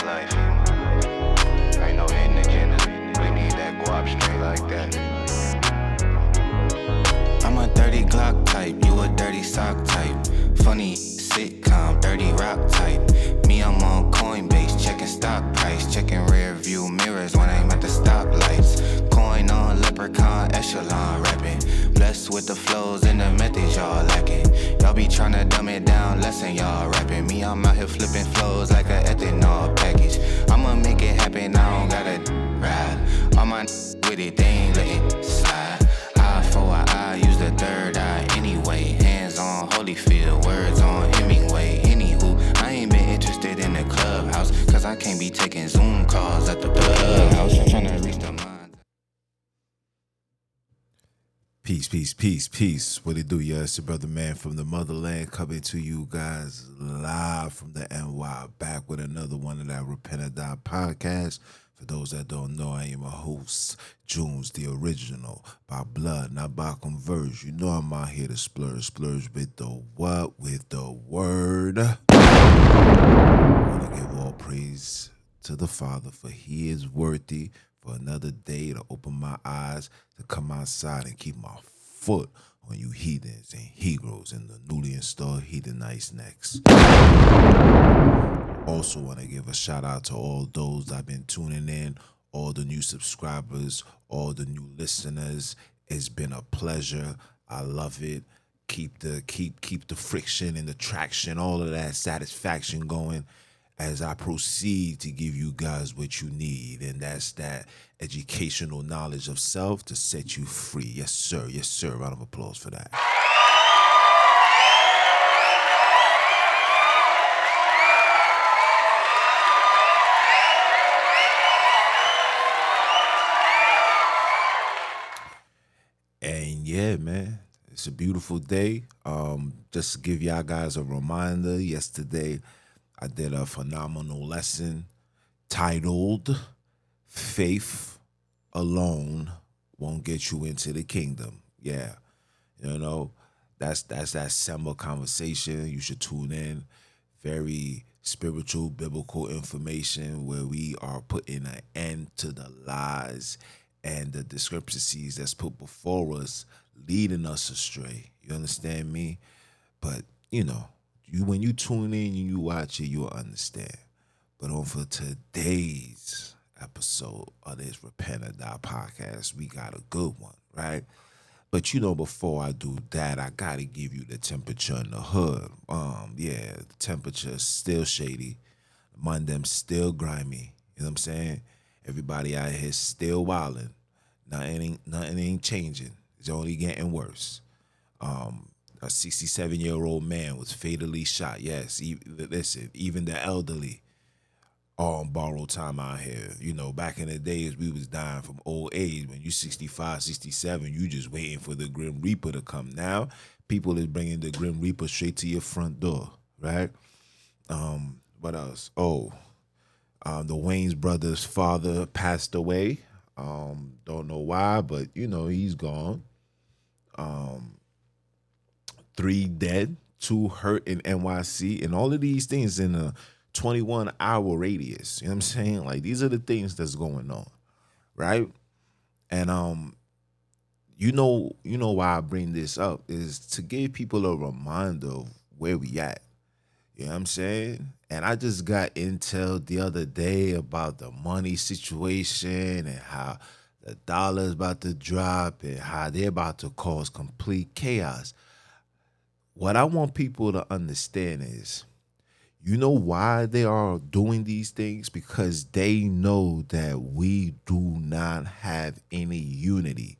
life. Ain't no hidden agenda. We need that guap straight like that. I'm a dirty Glock type, you a dirty sock type. Funny sitcom, dirty rock type. Me, I'm on Coinbase, checking stock price, checking rear view mirrors when I'm at the stoplights. Coin on leprechaun, echelon rapping. Blessed with the flows and the methods y'all lacking. Y'all be tryna dumb it down, lesson y'all rapping. Me, I'm out here flipping flows like a ethanol package. I'ma make it happen, I don't gotta ride. All my with it, they ain't let it slide. Eye for an eye, use the third eye anyway. Hands on Holyfield, words on Hemingway. Anywho, I ain't been interested in the clubhouse, cause I can't be taking Zoom calls at the plug house. I'm tryna reach the mind. Peace, peace, peace, peace. What it do, yeah? It's your brother, man, from the motherland, coming to you guys live from the NY, back with another one of that Repent or Die podcast. For those that don't know, I am a host, Junes, the original, by blood, not by converge. You know I'm out here to splurge with the what? With the word. I want to give all praise to the Father, for he is worthy, for another day to open my eyes, to come outside and keep my foot on you heathens and Hebrews and the newly installed Heathenites next. Also want to give a shout out to all those that have been tuning in, all the new subscribers, all the new listeners. It's been a pleasure. I love it. Keep the friction and the traction, all of that satisfaction going as I proceed to give you guys what you need, and that's that educational knowledge of self to set you free. Yes, sir. Yes, sir. Round of applause for that. And yeah, man, it's a beautiful day. Just to give y'all guys a reminder, yesterday I did a phenomenal lesson titled Faith Alone Won't Get You Into the Kingdom. Yeah, you know, that's that summer conversation. You should tune in. Very spiritual, biblical information where we are putting an end to the lies and the discrepancies that's put before us, leading us astray. You understand me? But, you know, when you tune in and you watch it, you'll understand. But on for today's episode of this Repent or Die podcast, we got a good one, right? But you know, before I do that, I gotta give you the temperature in the hood. The temperature is still shady. Monday's still grimy. You know what I'm saying? Everybody out here still wilding. Nothing ain't changing. It's only getting worse. A 67-year-old man was fatally shot. Yes, listen, even the elderly are on borrowed time out here. You know, back in the days, we was dying from old age. When you 65, 67, you just waiting for the Grim Reaper to come. Now, people is bringing the Grim Reaper straight to your front door, right? What else? The Wayans brothers' father passed away. Don't know why, but, you know, he's gone. 3 dead, 2 hurt in NYC, and all of these things in a 21-hour radius. You know what I'm saying? Like, these are the things that's going on, right? And you know why I bring this up is to give people a reminder of where we at. You know what I'm saying? And I just got intel the other day about the money situation and how the dollar is about to drop and how they're about to cause complete chaos. What I want people to understand is, you know why they are doing these things? Because they know that we do not have any unity,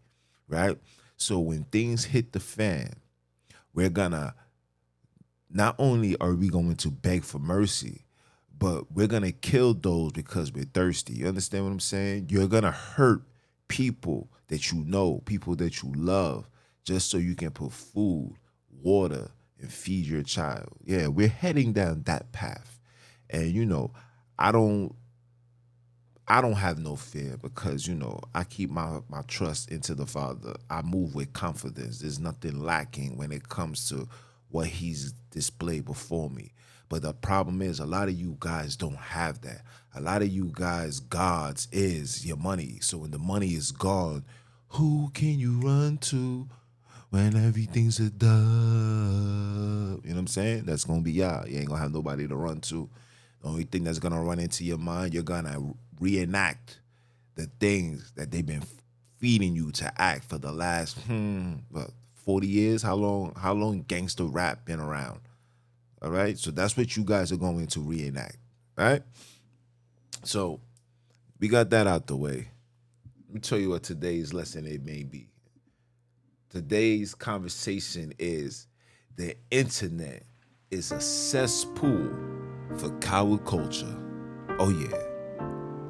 right? So when things hit the fan, we're gonna, not only are we going to beg for mercy, but we're gonna kill those because we're thirsty. You understand what I'm saying? You're gonna hurt people that you know, people that you love, just so you can put food, water, and feed your child. Yeah, we're heading down that path. And, you know, I don't have no fear because, you know, I keep my trust into the Father. I move with confidence. There's nothing lacking when it comes to what he's displayed before me. But the problem is, a lot of you guys don't have that. A lot of you guys, gods is your money. So when the money is gone, who can you run to when everything's a dub? You know what I'm saying? That's gonna be y'all. You ain't gonna have nobody to run to. The only thing that's gonna run into your mind, you're gonna reenact the things that they've been feeding you to act for the last 40 years. How long gangster rap been around? All right, so that's what you guys are going to reenact. All right, so we got that out the way. Let me tell you what today's lesson it may be. Today's conversation is the internet is a cesspool for coward culture. Oh yeah,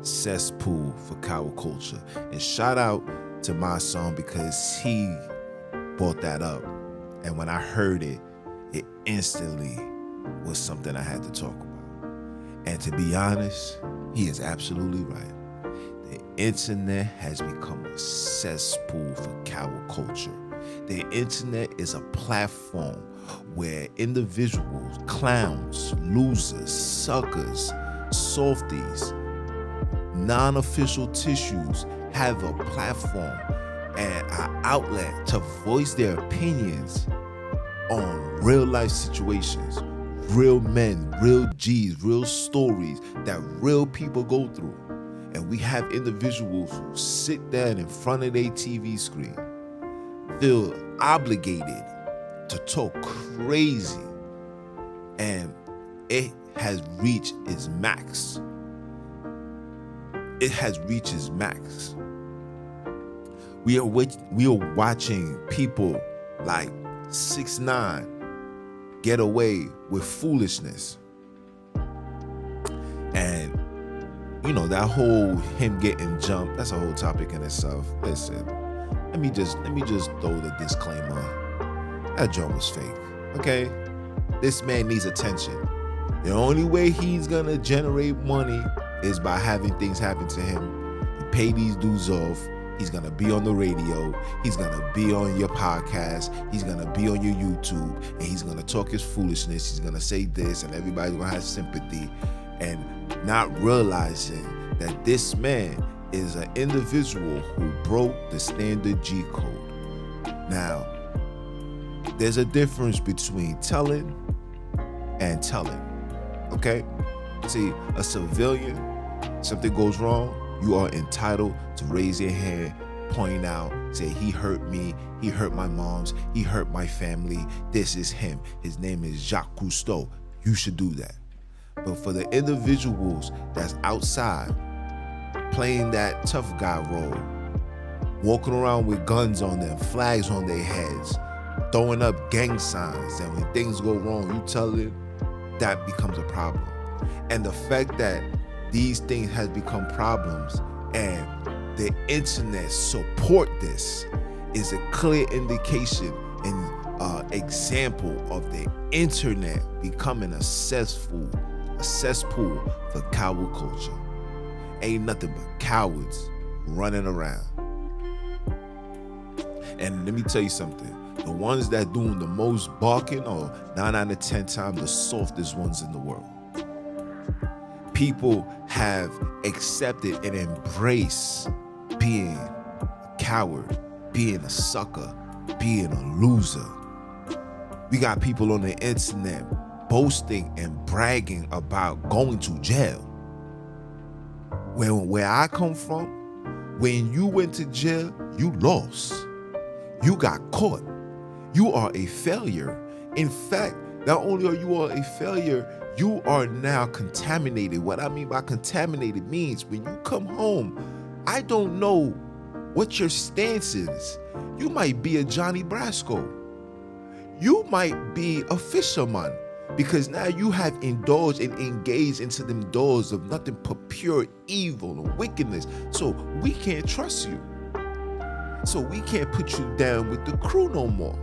cesspool for coward culture. And shout out to my son because he brought that up. And when I heard it, it instantly was something I had to talk about. And to be honest, he is absolutely right. The internet has become a cesspool for coward culture. The internet is a platform where individuals, clowns, losers, suckers, softies, non-official tissues have a platform and an outlet to voice their opinions on real life situations, real men, real G's, real stories that real people go through. And we have individuals who sit there in front of their TV screen, feel obligated to talk crazy, and it has reached its max. It has reached its max. We are watching people like 6ix9ine get away with foolishness. And you know, that whole him getting jumped, that's a whole topic in itself. Listen, let me just throw the disclaimer. That joke was fake. Okay? This man needs attention. The only way he's gonna generate money is by having things happen to him. You pay these dudes off. He's gonna be on the radio. He's gonna be on your podcast. He's gonna be on your YouTube, and he's gonna talk his foolishness. He's gonna say this, and everybody's gonna have sympathy, and not realizing that this man is an individual who broke the standard G code. Now, there's a difference between telling and telling. Okay? See, a civilian, something goes wrong, you are entitled to raise your hand, point out, say, he hurt me, he hurt my moms, he hurt my family, this is him. His name is Jacques Cousteau. You should do that. But for the individuals that's outside, playing that tough guy role, walking around with guns on them, flags on their heads, throwing up gang signs, and when things go wrong, you tell it, that becomes a problem. And the fact that these things have become problems and the internet support this is a clear indication and example of the internet becoming a cesspool for coward culture. Ain't nothing but cowards running around. And let me tell you something. The ones that doing the most barking are 9 out of 10 times the softest ones in the world. People have accepted and embraced being a coward, being a sucker, being a loser. We got people on the internet boasting and bragging about going to jail. Where I come from, when you went to jail, you lost. You got caught. You are a failure. In fact, not only are you a failure, you are now contaminated. What I mean by contaminated means when you come home, I don't know what your stance is. You might be a Johnny Brasco. You might be a fisherman because now you have indulged and engaged into them doors of nothing but pure evil and wickedness. So we can't trust you. So we can't put you down with the crew no more.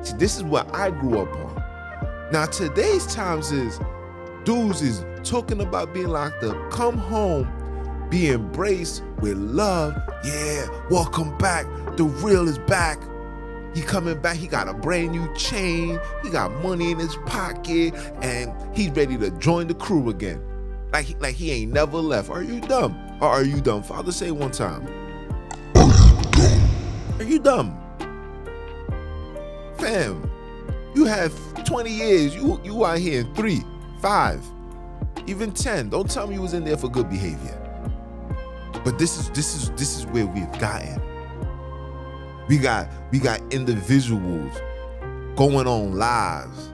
See, this is what I grew up on. Now today's times is dudes is talking about being locked up, come home, be embraced with love. Yeah, welcome back. The real is back. He coming back, he got a brand new chain, he got money in his pocket, and he's ready to join the crew again. Like he ain't never left. Are you dumb? Or are you dumb? Father, say one time. Are you dumb? Fam, you have 20 years. You out here in 3, 5, even 10. Don't tell me you was in there for good behavior. But this is where we've gotten. We got individuals going on lives,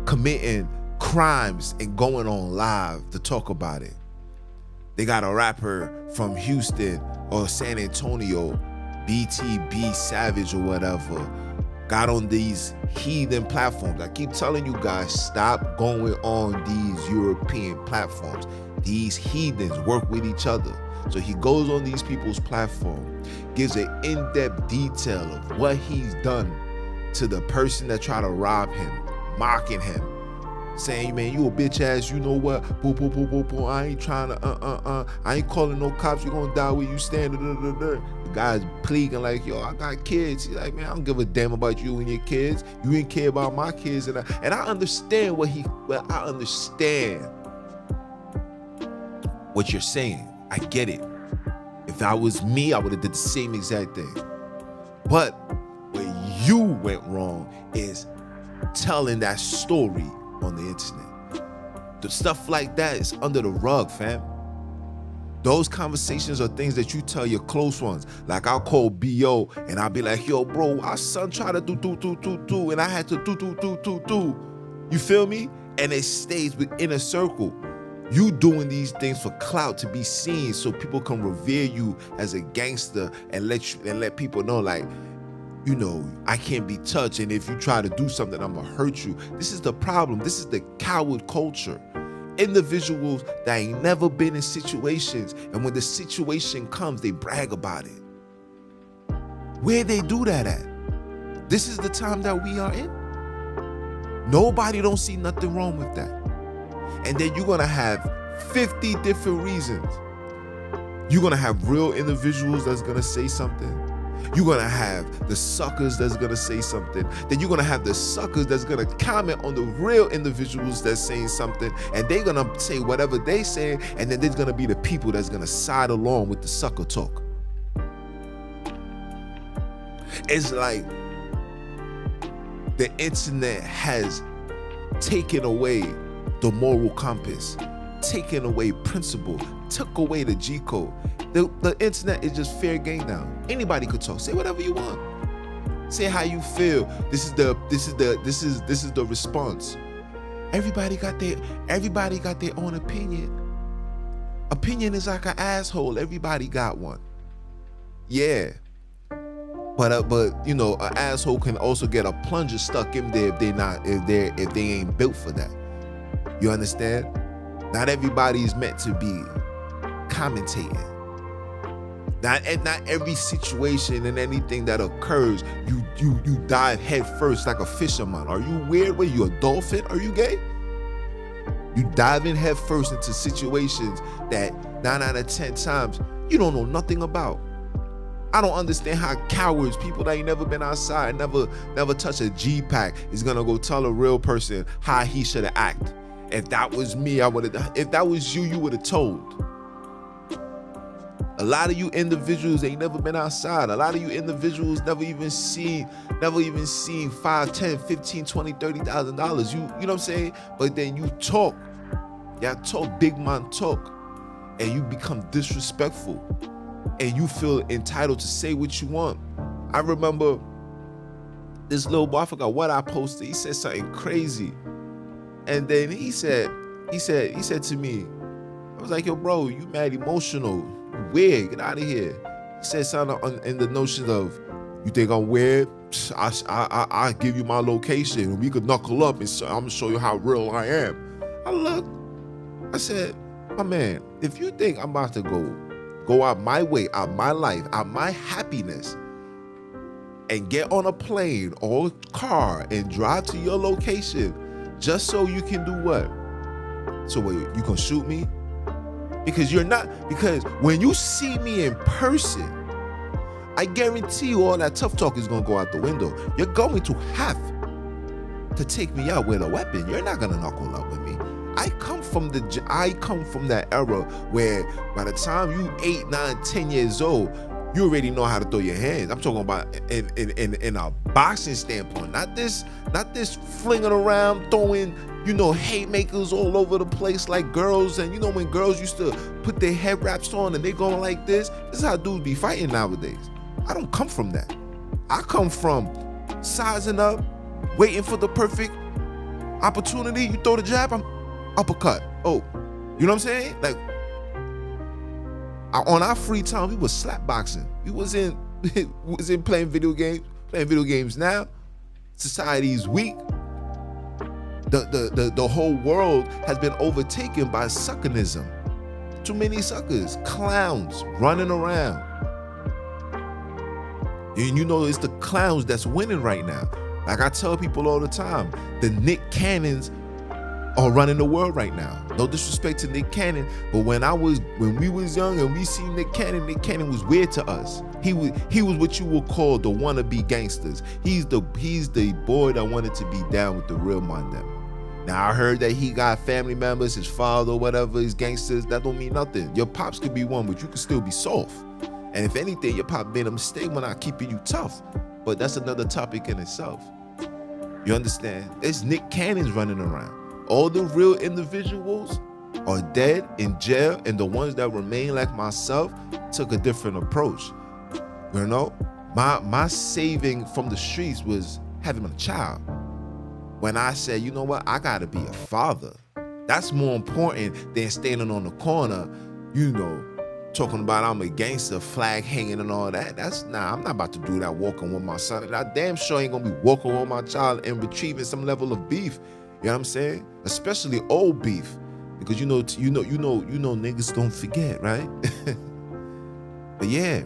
committing crimes and going on live to talk about it. They got a rapper from Houston or San Antonio, BTB Savage or whatever, got on these heathen platforms. I keep telling you guys, stop going on these European platforms. These heathens work with each other. So he goes on these people's platform, gives an in-depth detail of what he's done to the person that tried to rob him, mocking him, saying, man, you a bitch ass, you know what, boo, boo, boo, boo, boo, I ain't trying to, I ain't calling no cops, you gonna die where you stand, The guy's pleading like, yo, I got kids. He's like, man, I don't give a damn about you and your kids. You ain't care about my kids. And I understand I understand what you're saying. I get it. If that was me, I would have did the same exact thing. But where you went wrong is telling that story on the internet. The stuff like that is under the rug, fam. Those conversations are things that you tell your close ones. Like I'll call B.O. and I'll be like, yo, bro, our son tried to do, and I had to do. You feel me? And it stays within a circle. You doing these things for clout, to be seen, so people can revere you as a gangster and let people know, like, you know, I can't be touched, and if you try to do something, I'm gonna hurt you. This is the problem. This is the coward culture. Individuals that ain't never been in situations, and when the situation comes, they brag about it. Where they do that at? This is the time that we are in. Nobody don't see nothing wrong with that. And then you're gonna have 50 different reasons. You're gonna have real individuals that's gonna say something. You're gonna have the suckers that's gonna say something. Then you're gonna have the suckers that's gonna comment on the real individuals that's saying something, and they're gonna say whatever they say, and then there's gonna be the people that's gonna side along with the sucker talk. It's like the internet has taken away the moral compass, taken away principle, took away the G code. The internet is just fair game now. Anybody could talk. Say whatever you want. Say how you feel. This is the response. Everybody got their own opinion. Opinion is like an asshole. Everybody got one. Yeah. But you know, an asshole can also get a plunger stuck in there if they ain't built for that. You understand? Not everybody is meant to be commentating. Not every situation and anything that occurs, you dive head first like a fisherman. Are you weird? What, you a dolphin? Are you gay? You dive in head first into situations that 9 out of 10 times you don't know nothing about. I don't understand how cowards, people that ain't never been outside, never touched a G-pack, is gonna go tell a real person how he should act. If that was me, I would have. If that was you, you would have told. A lot of you individuals ain't never been outside. A lot of you individuals never even seen $5, 10, 15, 20, $30,000. You know what I'm saying? But then you talk. Y'all talk, big man talk, and you become disrespectful. And you feel entitled to say what you want. I remember this little boy, I forgot what I posted. He said something crazy. And then he said to me, I was like, yo, bro, you mad emotional. You weird. Get out of here. He said something in the notion of, you think I'm weird? I'll give you my location and we could knuckle up and I'm going to show you how real I am. I looked. I said, my man, if you think I'm about to go out my way, out my life, out my happiness, and get on a plane or car and drive to your location just so you can do what? So what, you can shoot me? Because when you see me in person, I guarantee you all that tough talk is going to go out the window. You're going to have to take me out with a weapon. You're not going to knuckle up with me. I come from that era where by the time you 8, 9, 10 years old, you already know how to throw your hands. I'm talking about in a boxing standpoint, not this flinging around, throwing, haymakers all over the place like girls. And when girls used to put their head wraps on and they going like this is how dudes be fighting nowadays. I don't come from that. I come from sizing up, waiting for the perfect opportunity. You throw the jab, I'm uppercut. Oh, you know what I'm saying? Like, on our free time, we was slap boxing. We was in playing video games. Now, society's weak. The whole world has been overtaken by suckerism. Too many suckers, clowns running around. And it's the clowns that's winning right now. Like I tell people all the time, the Nick Cannons are running the world right now. No disrespect to Nick Cannon, but when we was young and we seen Nick Cannon was weird to us. He was what you would call the wannabe gangsters. He's the boy that wanted to be down with the real Mondem. Now I heard that he got family members, his father, whatever, his gangsters. That don't mean nothing. Your pops could be one, but you could still be soft. And if anything, your pop made a mistake when not keeping you tough. But that's another topic in itself. You understand? It's Nick Cannons running around. All the real individuals are dead, in jail, and the ones that remain like myself took a different approach. My saving from the streets was having a child. When I said, you know what, I gotta be a father. That's more important than standing on the corner, talking about I'm a gangster, flag hanging and all that. I'm not about to do that walking with my son. And I damn sure ain't gonna be walking with my child and retrieving some level of beef. You know what I'm saying? Especially old beef. Because niggas don't forget, right? But yeah,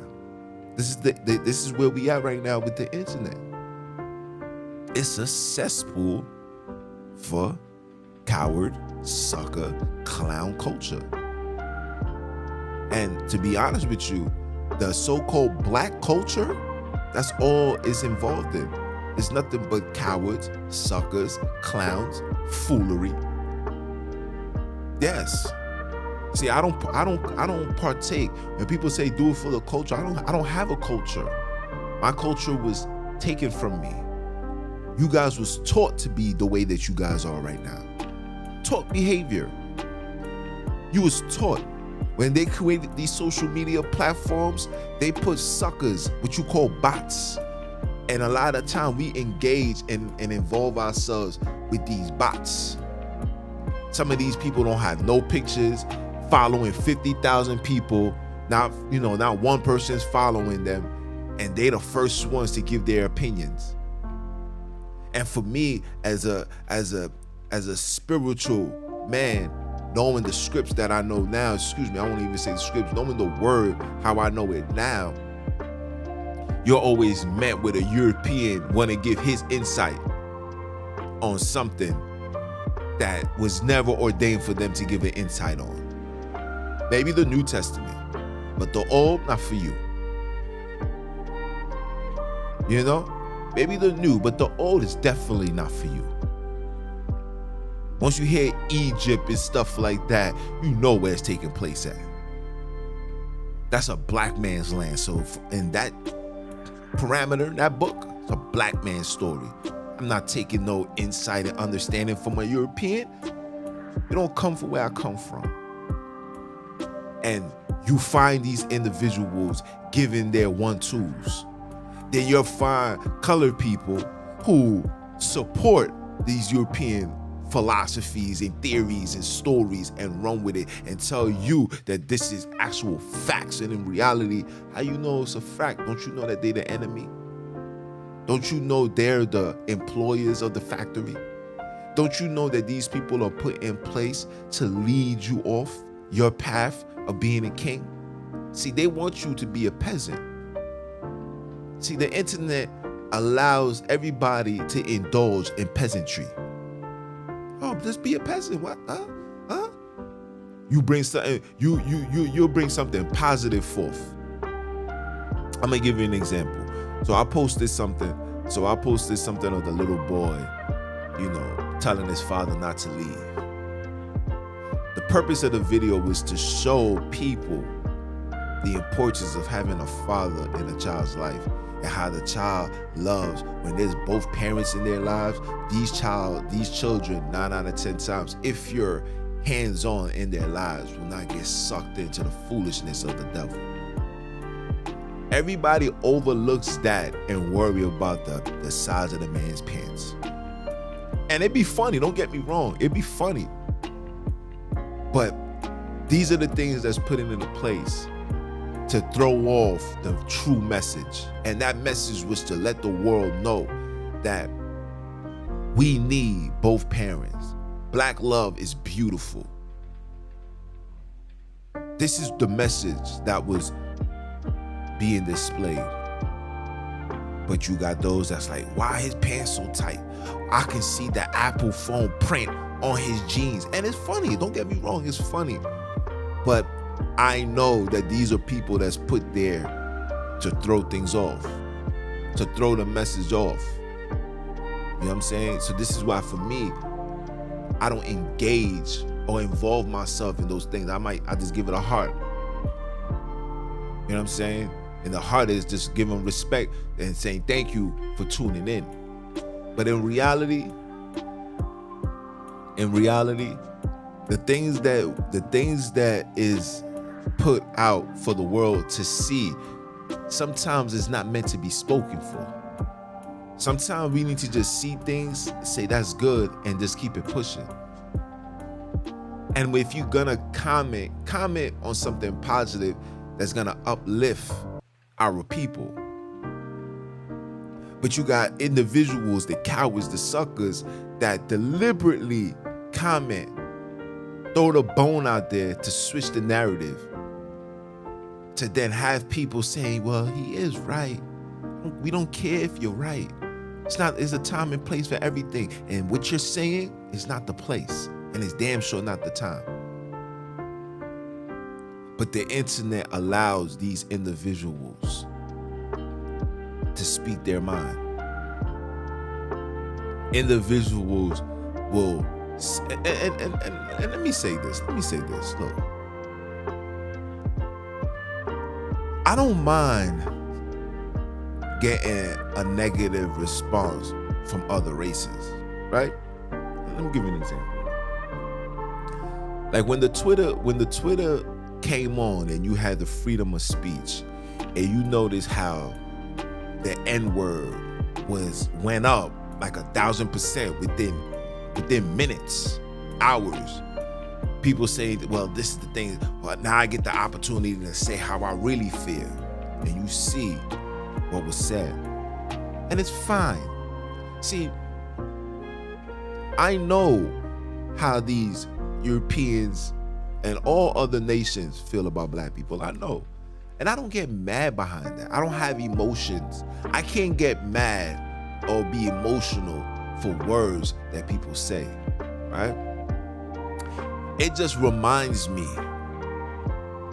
this is where we at right now with the internet. It's a cesspool for coward, sucker, clown culture. And to be honest with you, the so-called black culture, that's all it's involved in. It's nothing but cowards, suckers, clowns, foolery. Yes. See, I don't partake. When people say do it for the culture, I don't have a culture. My culture was taken from me. You guys was taught to be the way that you guys are right now. Taught behavior. You was taught. When they created these social media platforms, they put suckers, what you call bots. And a lot of time we engage and involve ourselves with these bots. Some of these people don't have no pictures, following 50,000 people. Not one person's following them, and they the first ones to give their opinions. And for me, as a spiritual man, knowing the scripts that I know now, I won't even say the scripts, knowing the word, how I know it now, you're always met with a European want to give his insight on something that was never ordained for them to give an insight on. Maybe the New Testament, but the Old, not for you. Maybe the New, but the Old is definitely not for you. Once you hear Egypt and stuff like that, you know where it's taking place at. That's a black man's land. So in that parameter, that book, it's a black man's story. I'm not taking no insight and understanding from a European. You don't come from where I come from. And you find these individuals giving their one-twos. Then you'll find colored people who support these European philosophies and theories and stories and run with it and tell you that this is actual facts. And in reality, how you know it's a fact? Don't you know that they're the enemy? Don't you know they're the employers of the factory? Don't you know that these people are put in place to lead you off your path of being a king? See, they want you to be a peasant. See, the internet allows everybody to indulge in peasantry. Oh, just be a peasant. What? Huh? You bring something. You'll bring something positive forth. I'm gonna give you an example. So I posted something of the little boy, telling his father not to leave. The purpose of the video was to show people the importance of having a father in a child's life, and how the child loves when there's both parents in their lives. These children, 9 out of 10 times, if you're hands-on in their lives, will not get sucked into the foolishness of the devil. Everybody overlooks that and worry about the size of the man's pants. And it'd be funny, don't get me wrong, it'd be funny. But these are the things that's put into place to throw off the true message. And that message was to let the world know that we need both parents. Black love is beautiful. This is the message that was being displayed. But you got those that's like, why his pants so tight? I can see the Apple phone print on his jeans. And it's funny, don't get me wrong, it's funny. But I know that these are people that's put there to throw things off, to throw the message off. You know what I'm saying? So this is why for me, I don't engage or involve myself in those things. I just give it a heart. You know what I'm saying? And the heart is just giving respect and saying thank you for tuning in. But in reality, the things that is put out for the world to see, sometimes it's not meant to be spoken for. Sometimes we need to just see things, say that's good, and just keep it pushing. And if you're gonna comment on something positive that's gonna uplift our people. But you got individuals, the cowards, the suckers, that deliberately comment, throw the bone out there to switch the narrative, to then have people saying, well, he is right. We don't care if you're right. There's a time and place for everything. And what you're saying is not the place. And it's damn sure not the time. But the internet allows these individuals to speak their mind. Individuals will, and let me say this. Look, I don't mind getting a negative response from other races, right? Let me give you an example. Like when the Twitter came on and you had the freedom of speech, and you notice how the N-word went up like 1,000% within minutes, hours. People say, well, this is the thing. Well, now I get the opportunity to say how I really feel. And you see what was said. And it's fine. See, I know how these Europeans and all other nations feel about black people. I know. And I don't get mad behind that. I don't have emotions. I can't get mad or be emotional for words that people say, right? It just reminds me,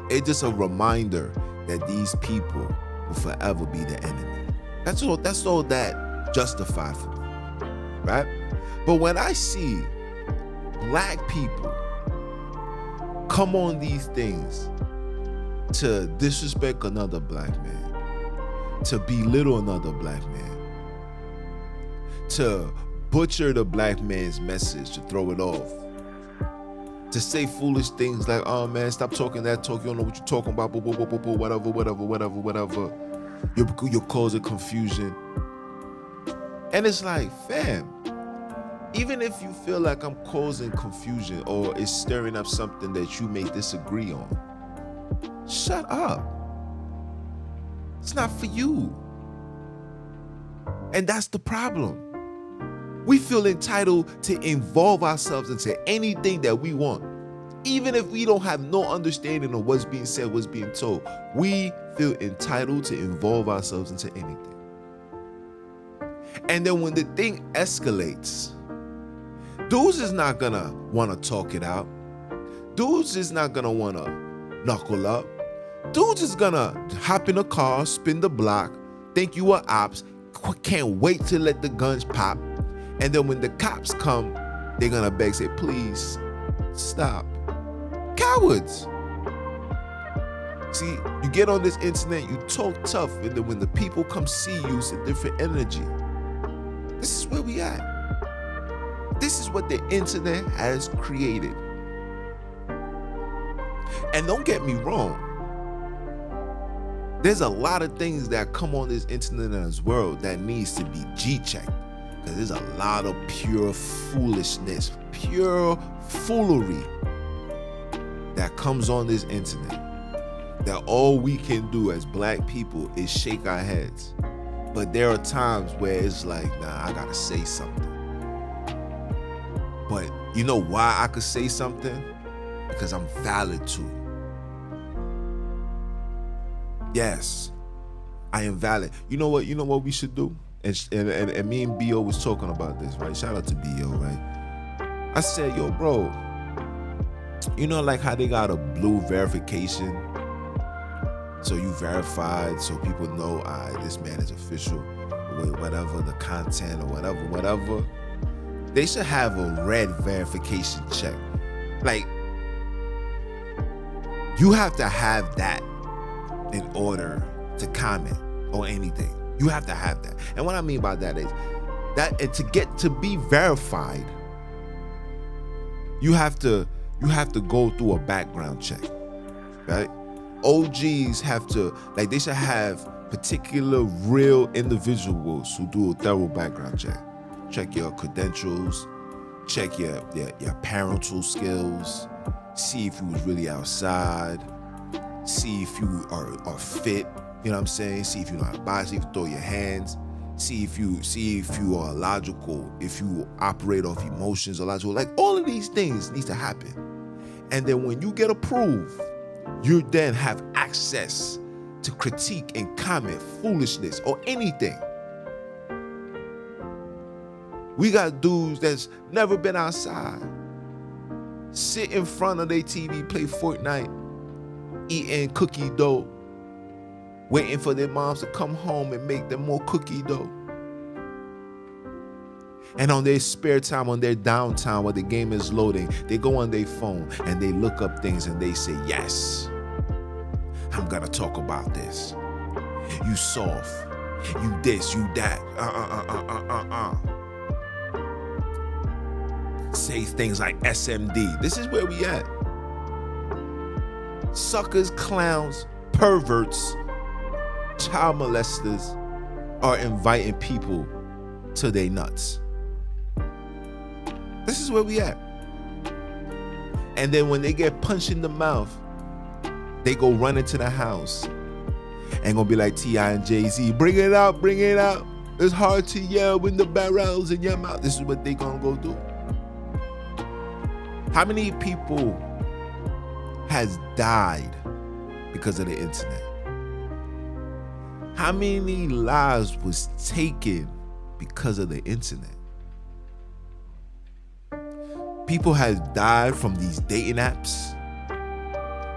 it's just a reminder that these people will forever be the enemy. That's all that justifies for me, right? But when I see black people come on these things to disrespect another black man, to belittle another black man, to butcher the black man's message, to throw it off, to say foolish things like, oh man, stop talking that talk, you don't know what you're talking about, whatever. You're causing confusion. And it's like, fam, even if you feel like I'm causing confusion or it's stirring up something that you may disagree on, shut up. It's not for you. And that's the problem. We feel entitled to involve ourselves into anything that we want. Even if we don't have no understanding of what's being said, what's being told, we feel entitled to involve ourselves into anything. And then when the thing escalates, dudes is not gonna wanna talk it out. Dudes is not gonna wanna knuckle up. Dudes is gonna hop in a car, spin the block, think you are ops, can't wait to let the guns pop. And then when the cops come, they're gonna beg, say, please, stop. Cowards. See, you get on this internet, you talk tough, and then when the people come see you, it's a different energy. This is where we at. This is what the internet has created. And don't get me wrong, there's a lot of things that come on this internet and this world that needs to be G-checked. Because there's a lot of pure foolishness, pure foolery that comes on this internet. That all we can do as black people is shake our heads. But there are times where it's like, nah, I gotta say something. But you know why I could say something? Because I'm valid too. Yes, I am valid. You know what we should do? And me and B.O. was talking about this, right? Shout out to B.O., right? I said, yo, bro, you know like how they got a blue verification? So you verified so people know, this man is official, whatever the content or whatever. They should have a red verification check. Like, you have to have that in order to comment on anything. You have to have that. And what I mean by that is that to be verified, you have to go through a background check, right? OGs have to, like, they should have particular real individuals who do a thorough background check. Check your credentials, check your parental skills, see if you was really outside, see if you are fit, you know what I'm saying? See if you know how to box, see if you throw your hands, see if you are logical, if you operate off emotions or logical. Like, all of these things need to happen. And then when you get approved, you then have access to critique and comment foolishness or anything. We got dudes that's never been outside, sit in front of their TV, play Fortnite, eating cookie dough, waiting for their moms to come home and make them more cookie dough. And on their spare time, on their downtime, while the game is loading, they go on their phone and they look up things and they say, yes, I'm gonna talk about this. You soft, you this, you that, Say things like SMD. This is where we at. Suckers, clowns, perverts, child molesters are inviting people to their nuts. This is where we at. And then when they get punched in the mouth, they go run into the house and gonna be like T.I. and Jay-Z, bring it out, bring it out. It's hard to yell when the barrel's in your mouth. This is what they gonna go do. How many people has died because of the internet? How many lives was taken because of the internet? People has died from these dating apps,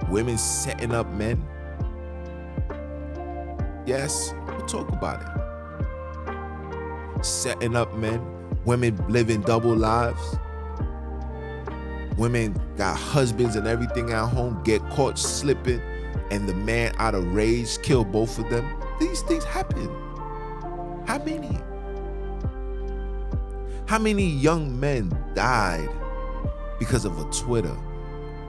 women setting up men. Yes, we'll talk about it. Setting up men, women living double lives. Women got husbands and everything at home, get caught slipping, and the man out of rage kill both of them. These things happen. How many? How many young men died because of a Twitter?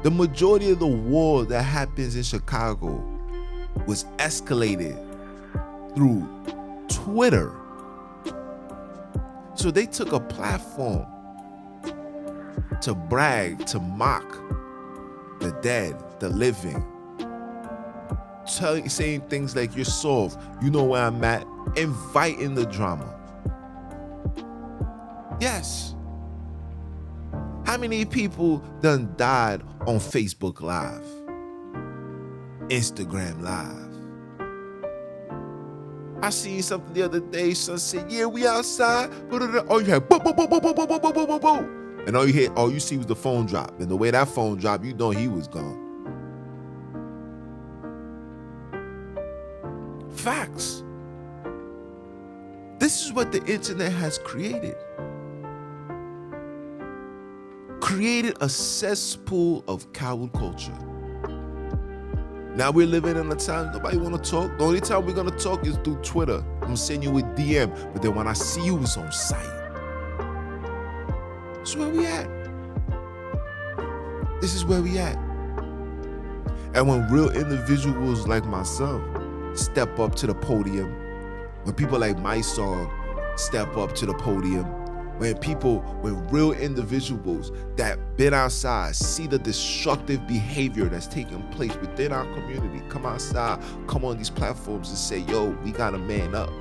The majority of the war that happens in Chicago was escalated through Twitter. So they took a platform to brag, to mock the dead, the living, saying things like, you're soft, you know where I'm at, inviting the drama. Yes. How many people done died on Facebook Live, Instagram Live? I seen something the other day, son said, yeah, we outside. Oh, you had boom, boom, boom, boom, boom, boom, boom, boom, boom, boom. And all you see was the phone drop. And the way that phone dropped, you know he was gone. Facts. This is what the internet has created. Created a cesspool of coward culture. Now we're living in a time nobody want to talk. The only time we're going to talk is through Twitter. I'm going to send you a DM. But then when I see you, it's on sight. That's where we at. This is where we at. And when real individuals like myself step up to the podium, when people like my song step up to the podium, when real individuals that been outside see the destructive behavior that's taking place within our community, come outside, come on these platforms and say, yo, we gotta man up.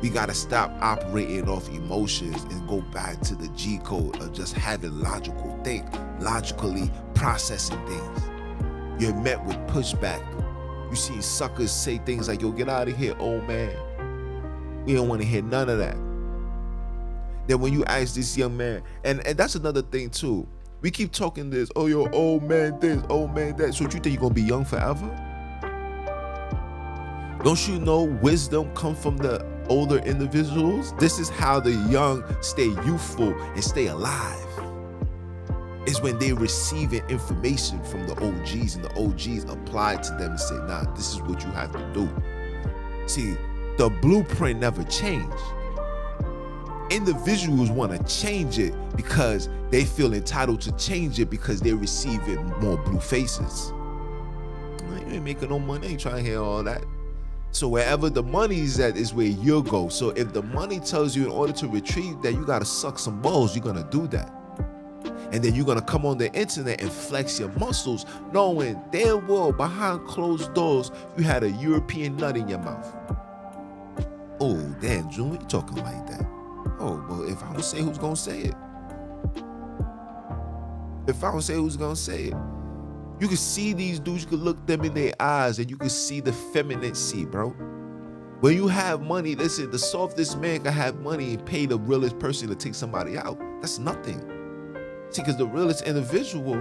We gotta stop operating off emotions and go back to the G code of just having logically processing things. You're met with pushback. You see suckers say things like, yo, get out of here, old man. We don't want to hear none of that. Then when you ask this young man, and that's another thing too, we keep talking this, oh, yo, old man this, old man that. So you think you're going to be young forever? Don't you know wisdom comes from the older individuals? This is how the young stay youthful and stay alive. Is when they receiving information from the OGs, and the OGs apply it to them and say, nah, this is what you have to do. See, the blueprint never changed. Individuals want to change it because they feel entitled to change it because they're receiving more blue faces. You ain't making no money, ain't trying to hear all that. So wherever the money's at is where you'll go. So if the money tells you in order to retrieve that you got to suck some balls, you're going to do that. And then you're going to come on the internet and flex your muscles, knowing damn well behind closed doors, you had a European nut in your mouth. Oh, damn, June, what you talking like that? Oh, well, if I don't say, who's going to say it? If I don't say, who's going to say it? You can see these dudes, you can look them in their eyes and you can see the femininity, bro. When you have money, listen, the softest man can have money and pay the realest person to take somebody out. That's nothing. See, because the realest individual,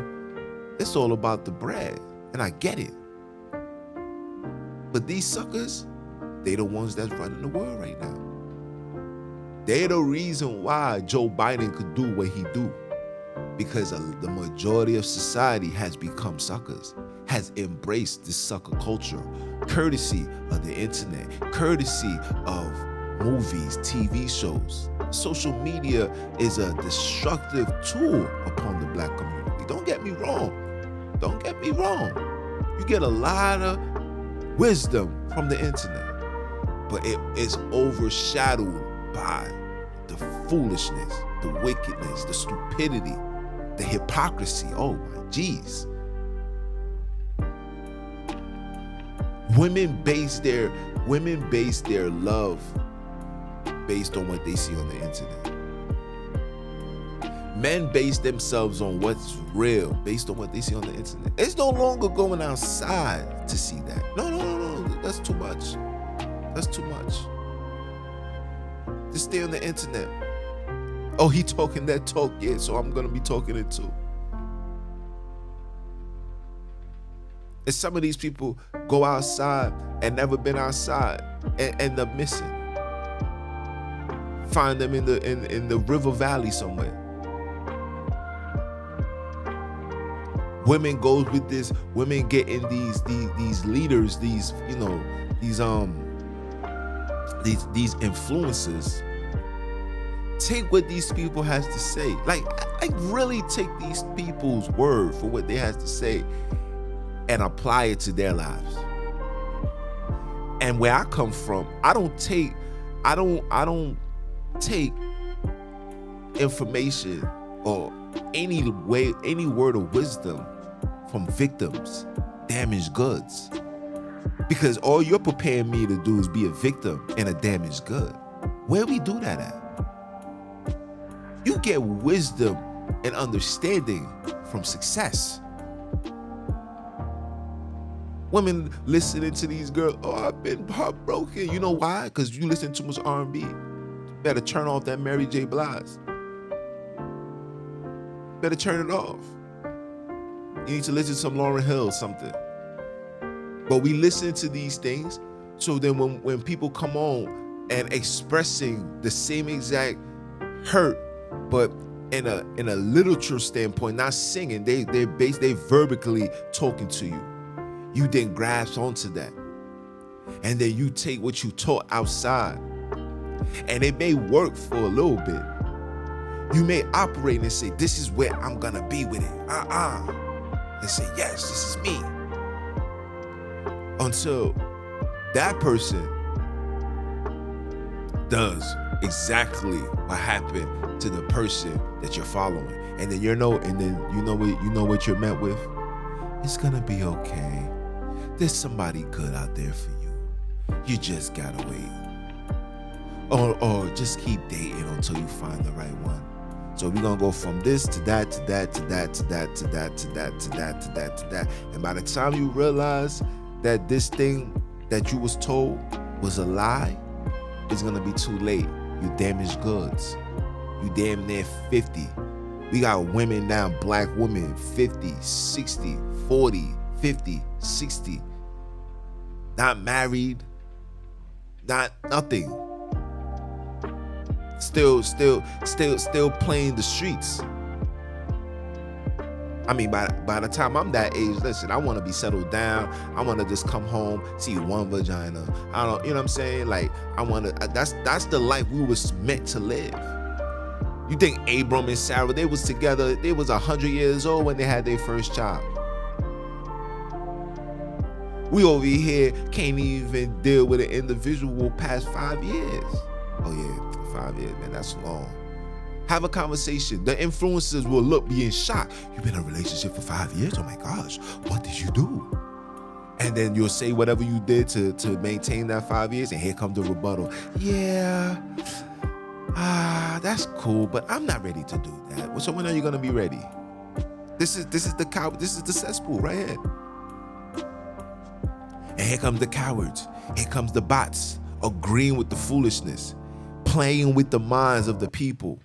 it's all about the bread. And I get it. But these suckers, they the ones that's running the world right now. They're the reason why Joe Biden could do what he do. Because the majority of society has become suckers, has embraced this sucker culture, courtesy of the internet, courtesy of movies, TV shows. Social media is a destructive tool upon the black community. Don't get me wrong. Don't get me wrong. You get a lot of wisdom from the internet, but it is overshadowed by the foolishness, the wickedness, the stupidity, the hypocrisy. Oh my jeez. Women base their love based on what they see on the internet. Men base themselves on what's real based on what they see on the internet. It's no longer going outside to see that. No. That's too much. That's too much. Just stay on the internet. Oh, he talking that talk, yeah, so I'm going to be talking it too. And some of these people go outside and never been outside and end up missing. Find them in the river valley somewhere. Women goes with this, women getting these leaders, these influencers. Take what these people has to say. Like really take these people's word for what they has to say and apply it to their lives. And where I come from, I don't take information or any word of wisdom from victims, damaged goods. Because all you're preparing me to do is be a victim and a damaged good. Where we do that at? You get wisdom and understanding from success. Women listening to these girls, oh, I've been heartbroken. You know why? Because you listen to too much R&B. You better turn off that Mary J. Blige. Better turn it off. You need to listen to some Lauryn Hill, something. But we listen to these things. So then when people come on and expressing the same exact hurt, but in a literature standpoint, not singing, they verbally talking to you. You then grasp onto that. And then you take what you taught outside. And it may work for a little bit. You may operate and say, this is where I'm gonna be with it. And say, yes, this is me. Until that person does exactly what happened to the person that you're following. And then you know what you're met with? It's gonna be okay. There's somebody good out there for you. You just gotta wait. Or just keep dating until you find the right one. So we're gonna go from this to that, to that, to that, to that, to that, to that, to that, to that, to that. And by the time you realize that this thing that you was told was a lie, it's gonna be too late. You damaged goods. You damn near 50. We got women now, black women, 50, 60, 40, 50, 60. Not married, nothing. Still playing the streets. I mean, by the time I'm that age, listen, I want to be settled down. I want to just come home, see one vagina. I don't, you know what I'm saying? Like, I want to. That's the life we was meant to live. You think Abram and Sarah, they was together? They was 100 years old when they had their first child. We over here can't even deal with an individual past 5 years. Oh yeah, 5 years, man, that's long. Have a conversation. The influencers will be in shock. You've been in a relationship for 5 years? Oh my gosh, what did you do? And then you'll say whatever you did to maintain that 5 years, and here comes the rebuttal. Yeah, that's cool, but I'm not ready to do that. So when are you gonna be ready? This is the cesspool right here. And here comes the cowards. Here comes the bots, agreeing with the foolishness, playing with the minds of the people,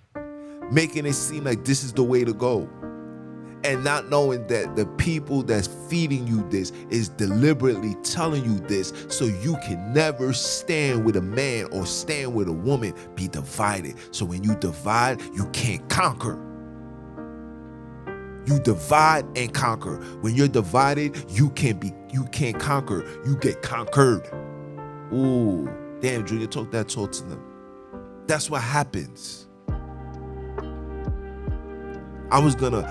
making it seem like this is the way to go, and not knowing that the people that's feeding you this is deliberately telling you this so you can never stand with a man or stand with a woman, be divided. So when you divide, you can't conquer. You divide and conquer. When you're divided, you can't conquer. You get conquered. Ooh, damn, Junior, talk to them. That's what happens. I was gonna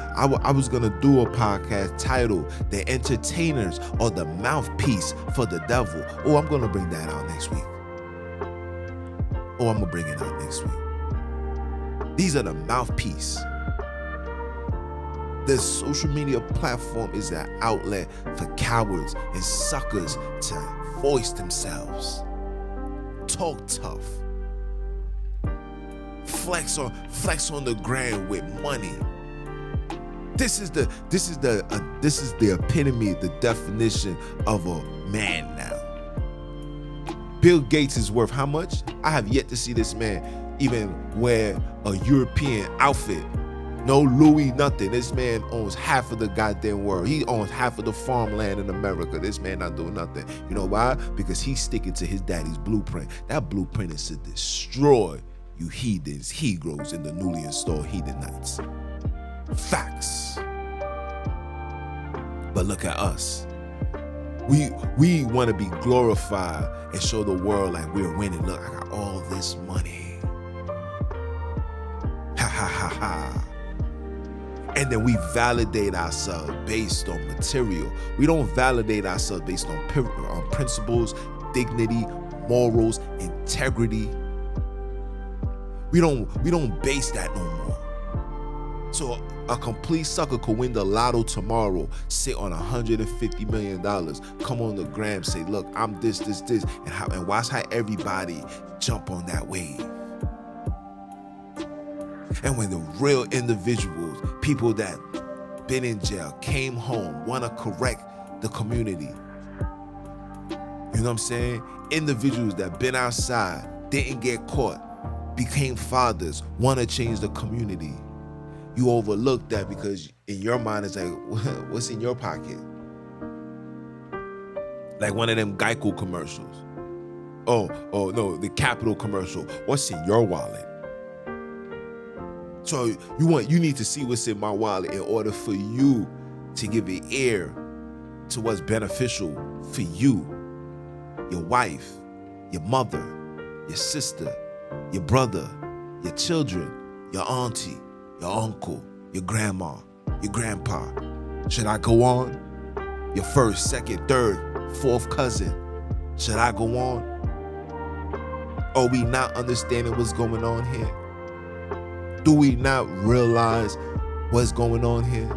do a podcast titled "The Entertainers Are the Mouthpiece for the Devil." Oh, I'm gonna bring that out next week. These are the mouthpiece. The social media platform is an outlet for cowards and suckers to voice themselves, talk tough, flex on the gram with money. This is the epitome, the definition of a man now. Bill Gates is worth how much? I have yet to see this man even wear a European outfit. No Louis, nothing. This man owns half of the goddamn world. He owns half of the farmland in America. This man not doing nothing. You know why? Because he's sticking to his daddy's blueprint. That blueprint is to destroy you heathens, Negroes, in the newly installed heathenites. Facts. But look at us. We want to be glorified and show the world like we're winning. Look, I got all this money. Ha ha ha ha. And then we validate ourselves based on material. We don't validate ourselves based on principles, dignity, morals, integrity. We don't base that no more. So a complete sucker could win the lotto tomorrow, sit on $150 million, come on the gram, say, look, I'm this, and watch how everybody jump on that wave. And when the real individuals, people that been in jail, came home, want to correct the community, you know what I'm saying? Individuals that been outside, didn't get caught, became fathers, want to change the community. You overlook that because in your mind it's like, what's in your pocket? Like one of them Geico commercials. Oh no, the Capital commercial. What's in your wallet? So you need to see what's in my wallet in order for you to give an ear to what's beneficial for you, your wife, your mother, your sister, your brother, your children, your auntie, your uncle, your grandma, your grandpa. Should I go on? Your first, second, third, fourth cousin. Should I go on? Are we not understanding what's going on here? Do we not realize what's going on here?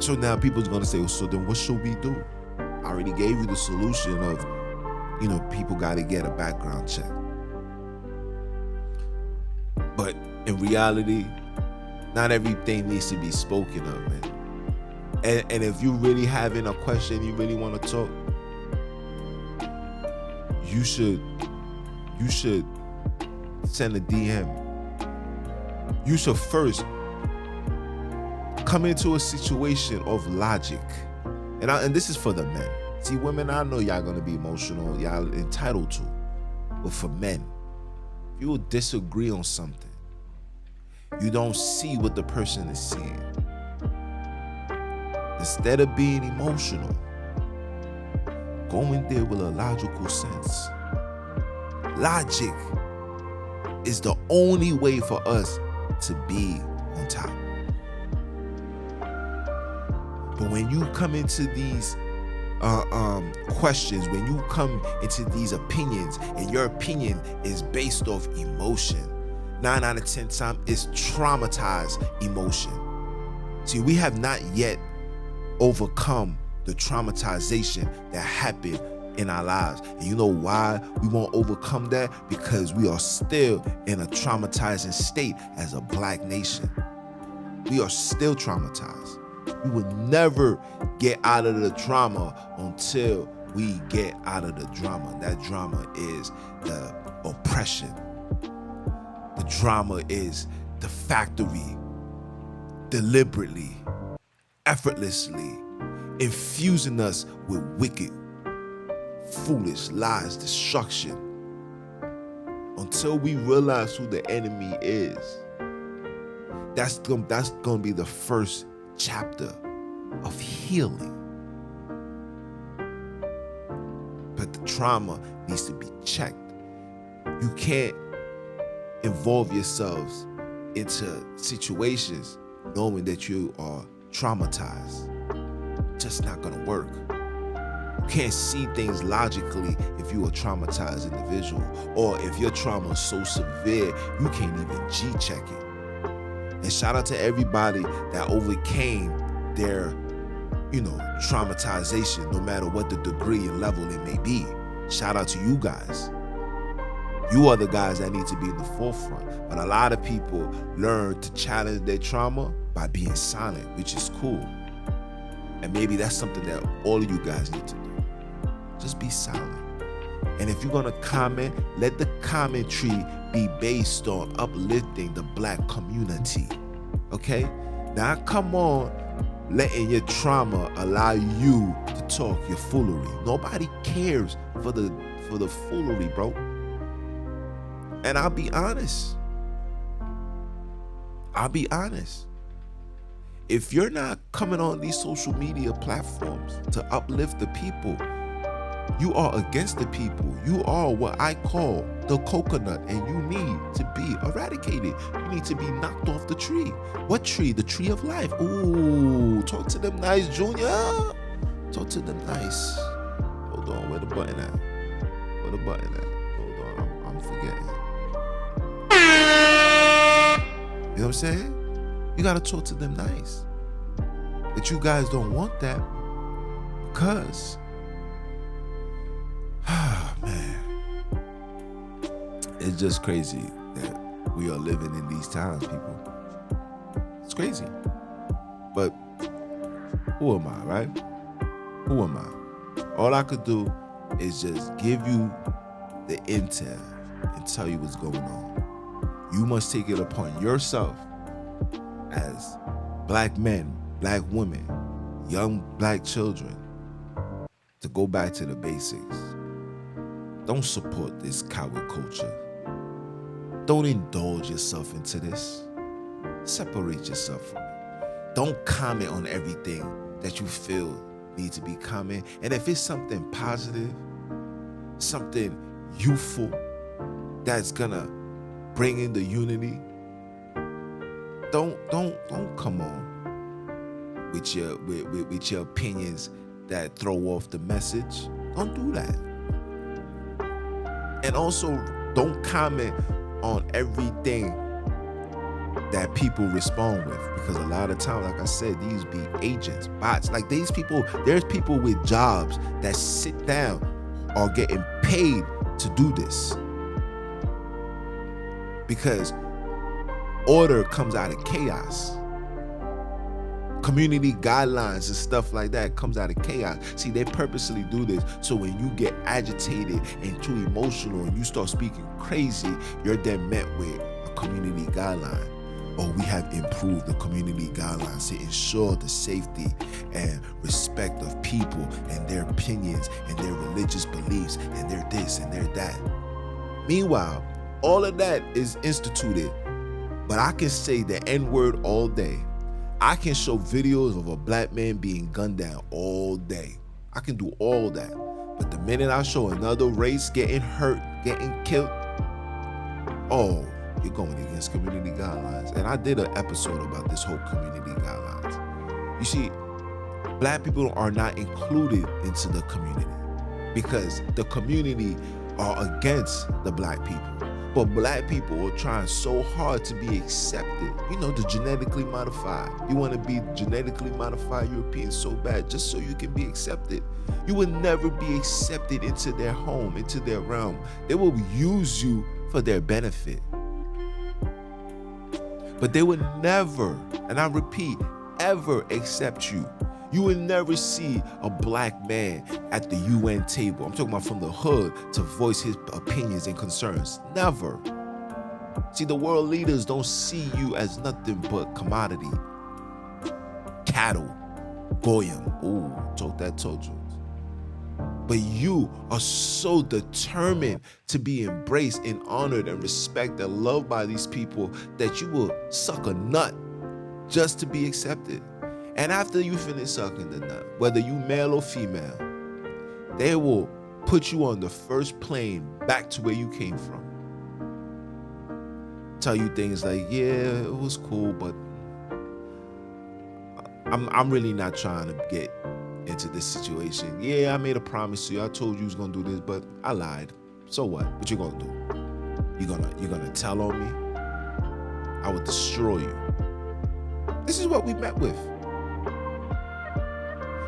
So now people's gonna say, well, so then what should we do? I already gave you the solution of, people gotta get a background check. But in reality, not everything needs to be spoken of, man. And if you really having a question, you really want to talk, you should send a DM. You should first come into a situation of logic. And this is for the men. See, women, I know y'all gonna be emotional, y'all entitled to. But for men, if you will disagree on something, you don't see what the person is seeing. Instead of being emotional, go in there with a logical sense. Logic is the only way for us to be on top. But when you come into these questions, when you come into these opinions, and your opinion is based off emotion, 9 out of 10 times it's traumatized emotion. See, we have not yet overcome the traumatization that happened in our lives. And you know why we won't overcome that? Because we are still in a traumatizing state as a black nation. We are still traumatized. We will never get out of the trauma until we get out of the drama. That drama is the oppression. The drama is the factory deliberately, effortlessly infusing us with wicked, foolish lies, destruction. Until we realize who the enemy is, that's gonna be the first chapter of healing. But the trauma needs to be checked. You can't involve yourselves into situations knowing that you are traumatized. Just not gonna work. You can't see things logically if you're a traumatized individual, or if your trauma is so severe you can't even G-check it. And shout out to everybody that overcame their, traumatization, no matter what the degree and level it may be. Shout out to you guys. You are the guys that need to be in the forefront. But a lot of people learn to challenge their trauma by being silent, which is cool. And maybe that's something that all of you guys need to do. Just be silent. And if you're gonna comment, let the commentary be based on uplifting the black community. Okay? Now come on, letting your trauma allow you to talk your foolery. Nobody cares for the foolery, bro. And I'll be honest. If you're not coming on these social media platforms to uplift the people, you are against the people. You are what I call the coconut, and you need to be eradicated. You need to be knocked off the tree. What tree? The tree of life. Ooh, talk to them nice, Junior. Talk to them nice. Hold on, where the button at? Hold on, I'm forgetting. You know what I'm saying? You gotta talk to them nice. But you guys don't want that because, man, it's just crazy that we are living in these times, people. It's crazy. But who am I, right? Who am I? All I could do is just give you the intel and tell you what's going on. You must take it upon yourself as black men, black women, young black children to go back to the basics. Don't support this coward culture. Don't indulge yourself into this. Separate yourself from it. Don't comment on everything that you feel needs to be comment. And if it's something positive, something youthful that's gonna bring in the unity, don't come on with your opinions that throw off the message. Don't do that. And also, don't comment on everything that people respond with, because a lot of times, like I said, these be agents, bots. Like these people, there's people with jobs that sit down or getting paid to do this, because order comes out of chaos. Community guidelines and stuff like that comes out of chaos. See, they purposely do this so when you get agitated and too emotional and you start speaking crazy, you're then met with a community guideline. Or we have improved the community guidelines to ensure the safety and respect of people and their opinions and their religious beliefs and their this and their that. Meanwhile, all of that is instituted, but I can say the N-word all day. I can show videos of a black man being gunned down all day. I can do all that. But the minute I show another race getting hurt, getting killed, oh, you're going against community guidelines. And I did an episode about this whole community guidelines. You see, black people are not included into the community because the community are against the black people. But black people are trying so hard to be accepted. You know, the genetically modified. You want to be genetically modified European so bad just so you can be accepted. You will never be accepted into their home, into their realm. They will use you for their benefit. But they will never, and I repeat, ever accept you. You will never see a black man at the UN table, I'm talking about from the hood, to voice his opinions and concerns. Never. See, the world leaders don't see you as nothing but commodity. Cattle. Goyim. Ooh, talk that told. But you are so determined to be embraced and honored and respected and loved by these people that you will suck a nut just to be accepted. And after you finish sucking the nut, whether you male or female, they will put you on the first plane back to where you came from. Tell you things like, yeah, it was cool, but I'm really not trying to get into this situation. Yeah, I made a promise to you. I told you I was gonna do this, but I lied. So what? What you gonna do? You gonna tell on me? I will destroy you. This is what we met with.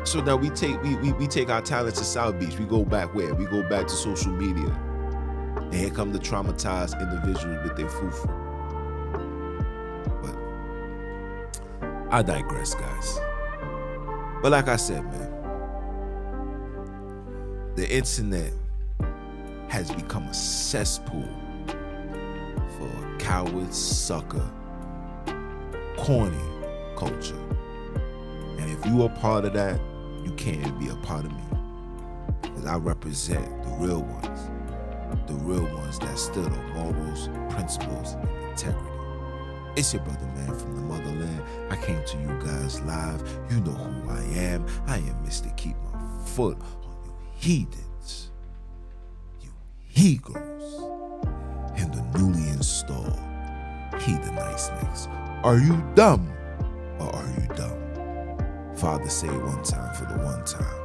So now we take our talents to South Beach. We go back where? We go back to social media. And here come the traumatized individuals with their fufu. But I digress, guys. But like I said, man, the internet has become a cesspool for coward, sucker, corny culture. And if you are part of that, you can't be a part of me. Because I represent the real ones that stood on morals, principles, and integrity. It's your brother, man, from the motherland. I came to you guys live. You know who I am. I am Mr. Keep My Foot on You Heathens, you he-girls, and the newly installed Heathenites next. Are you dumb or are you dumb? Father, say it one time for the one time.